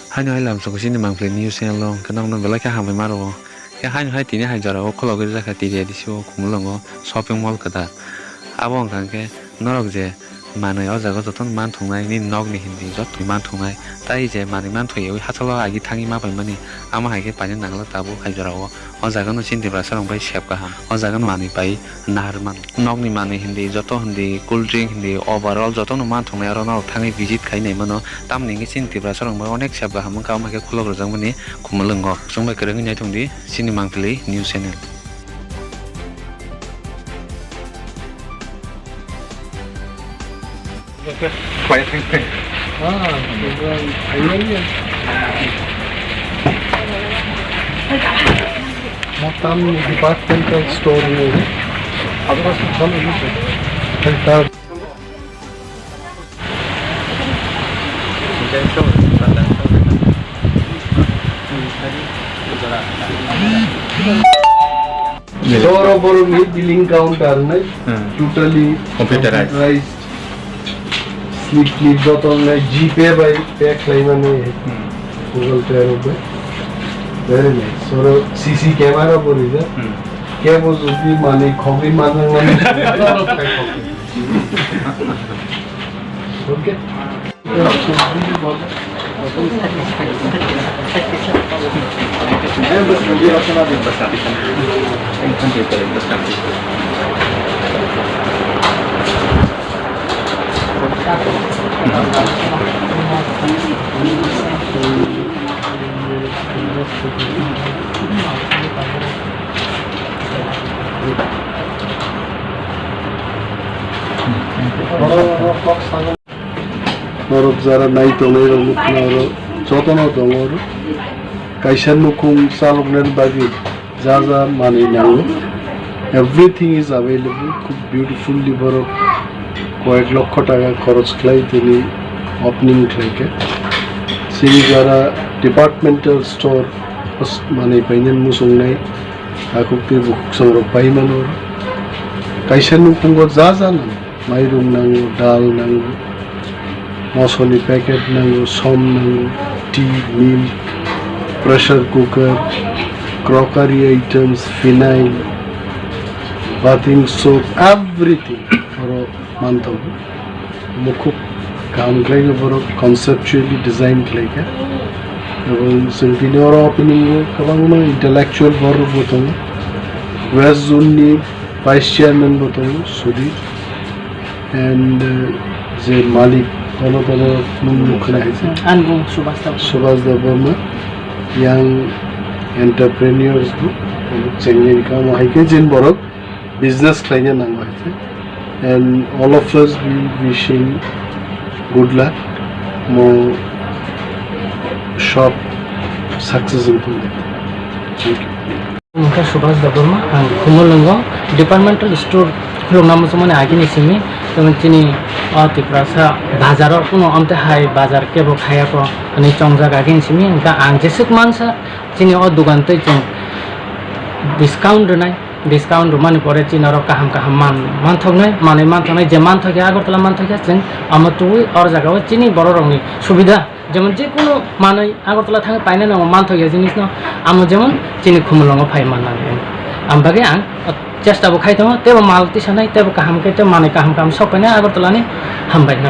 Hai nói làm số xin mang phim news channel long cái nông nông belai cái hàng phải maro cái hai tí này hai giờ rồi Khlokgui rijakha TTAADC Khumulwng shopping mall kada abong kan ke norok je manai o jaga joton man thungnai ni nog ni hindi jot man thungnai tai je mani man thoyo hasalo agi thangi ma paimani ama haike pani nangla tabu hai jara o jaga no chinti brasarong bai Sepkaham o jaga mani bai narman nog ni mani hindi joto hindi cool drink hindi overall joto no man thungnai aro no thangi visit khai nei mano tam ningi chinti brasarong bai onek Sepkaham ka ma ke Khlokgui jang mani Khumulwng jong bai kereng nyai thungdi sini mangpili news channel Quiet thing. Motam departmental store में otherwise some Kwtal store में billing counter में totally computerized Sleep button में GPay by pay claim में Google Pay में very nice. So CC camera पर इधर क्या वो उसकी माने खबरी माने okay Norok zara nai tonai ro noro jotono dongoro kaishan nukum salogner bagi jaja mani nango everything is available খুব beautifully boro কয়েক লক্ষ টাকা খরচ খাই তিনি ওপেনিং থেকে সেই যারা ডিপার্টমেন্টাল স্টোর মানে পাইনেন মুসংনাই আকুপি বুকসংর পাইমানোর কাইসানু পুঙ্গ যা জানো মাইরুম নাঙ্গো ডাল নাঙ্গো মশলি প্যাকেট নাঙ্গো সম নাঙ্গো tea milk pressure cooker crockery items phenyl bathing soap everything मानताव मुखुब काम खालामो बर' कनसेप्चुअली डिजाइन खालामो এবং जोंनि और ओपनिंग गोबां इंटेलेक्चुअल बर'बो दं वेस्ट जोननि भाइस चेयारमेनबो दं सुदि एन्ड जे मालिक अलग मुं खोनायसै आनबुं सुभाष बर्मा यां एन्टारप्रेनियर्स जोंनि काम हायके जेन बर' बिजनेस खालामनो नांगौ हायसै and all of us be wishing good luck, more shop success into that. Thank you. Muka Subhas Dabama and Khumulwng Departmental store Khulong namu semua ni agi ni sini teman sini ati prasa bazar kuno amte hai bazar ke bo khaya ko ani chongja agi ni sini ka ang jesuk mansa sini o dukan te chung discount nai discount rumani pore china ro kaham man thognai mane man thognai je man thoge agartala man thoge chen ama tui or jaga o chini boro rongni subida যেমন যে কোনো মানে আগরতলা থাকে পাইনা না মান থাকে জিনিস না আমি যেমন চিনি Khumulwng ফাই মাননাनै আমবাগে आं চেষ্টা বো খাইতো তেব মালতি সানাই তেব কাহাম কেতে মানে কাহাম কাম সপনে আগরতলানি হামবাই না